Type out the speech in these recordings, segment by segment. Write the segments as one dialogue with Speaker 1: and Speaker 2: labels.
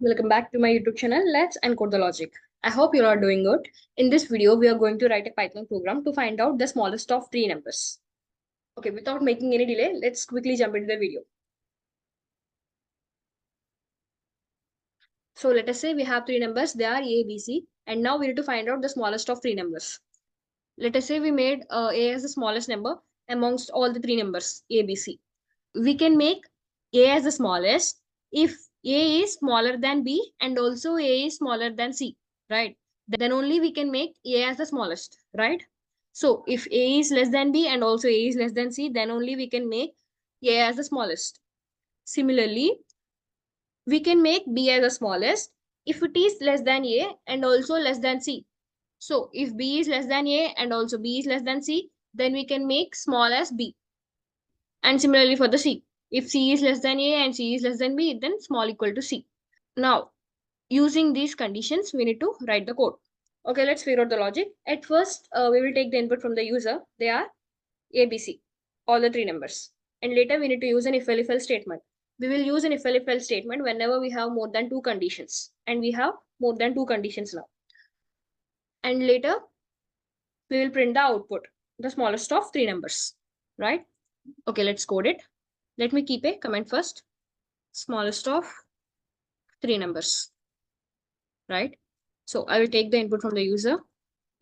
Speaker 1: welcome back to my YouTube channel. Let's encode the logic. I hope you are doing good. In this video, we are going to write a Python program to find out the smallest of three numbers. Okay, without making any delay, let's quickly jump into the video. So let us say we have three numbers, they are A, B, C, and now we need to find out the smallest of three numbers. Let us say we made A as the smallest number amongst all the three numbers, A, B, C. We can make A as the smallest if A is smaller than B and also A is smaller than C, right? Then only we can make A as the smallest, right? So if A is less than B and also A is less than C, then only we can make A as the smallest. Similarly, we can make B as the smallest if it is less than A and also less than C. So if B is less than A and also B is less than C, then we can make small as B. And similarly for the C, if C is less than A and C is less than B, then small equal to C. Now, using these conditions, we need to write the code. Okay, let's figure out the logic. At first, we will take the input from the user. They are A, B, C, all the three numbers. And later, we need to use an if-elif-else statement. We will use an if-elif-else statement whenever we have more than two conditions. And we have more than two conditions now. And later, we will print the output, the smallest of three numbers, right? Okay, let's code it. Let me keep a comment first. Smallest of three numbers, right? So I will take the input from the user.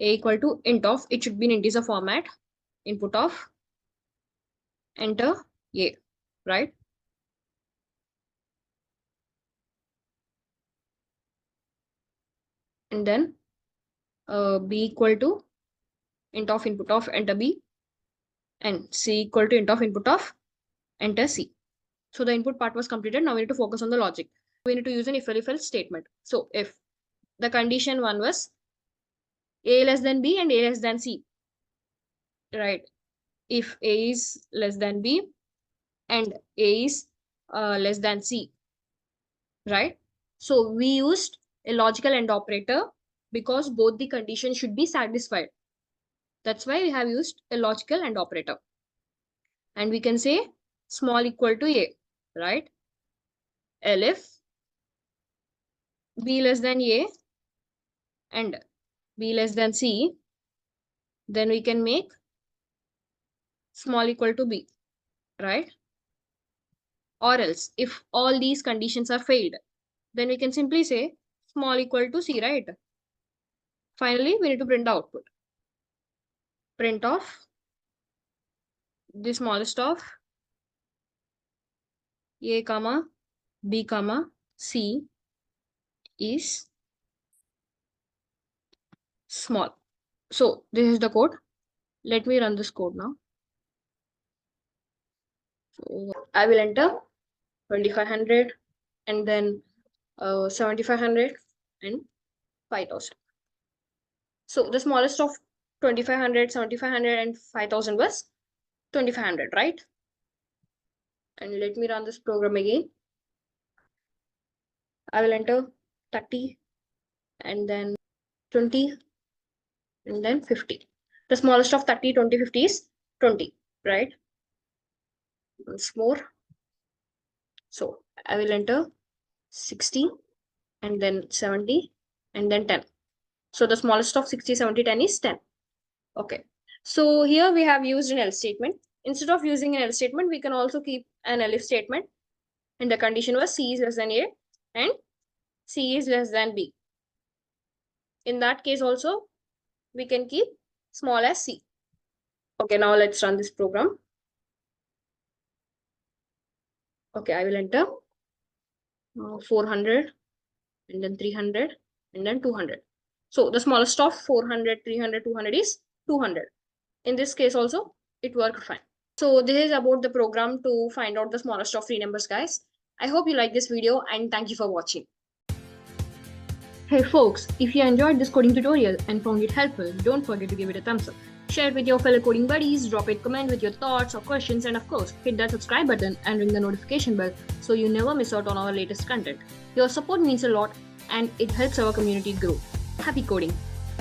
Speaker 1: A equal to int of, it should be in integer format, input of, enter A, right? And then B equal to int of input of, enter B, and C equal to int of input of, enter C. So the input part was completed. Now we need to focus on the logic. We need to use an if-elif-else statement. So if the condition one was A less than B and A less than C, right? If A is less than B and A is less than C, right? So we used a logical AND operator because both the conditions should be satisfied. That's why we have used a logical AND operator. And we can say small equal to A, right? Elif B less than A and B less than C, then we can make small equal to B, right? Or else, if all these conditions are failed, then we can simply say small equal to C, right? Finally, we need to print the output. Print of the smallest of A comma B comma C is small. So this is the code. Let me run this code now. So I will enter 2500 and then 7500 and 5000. So the smallest of 2500, 7500 and 5000 was 2500, right? And let me run this program again. I will enter 30 and then 20 and then 50. The smallest of 30, 20, 50 is 20, right? Once more. So I will enter 60 and then 70 and then 10. So the smallest of 60, 70, 10 is 10. Okay. So here we have used an else statement. Instead of using an else statement, we can also keep an elif statement. And the condition was C is less than A and C is less than B. In that case also, we can keep small as C. Okay, now let's run this program. Okay, I will enter 400 and then 300 and then 200. So the smallest of 400, 300, 200 is 200. In this case also, it worked fine. So this is about the program to find out the smallest of three numbers, guys. I hope you like this video and thank you for watching. Hey folks, if you enjoyed this coding tutorial and found it helpful, don't forget to give it a thumbs up. Share it with your fellow coding buddies, drop a comment with your thoughts or questions, and of course, hit that subscribe button and ring the notification bell so you never miss out on our latest content. Your support means a lot and it helps our community grow. Happy coding!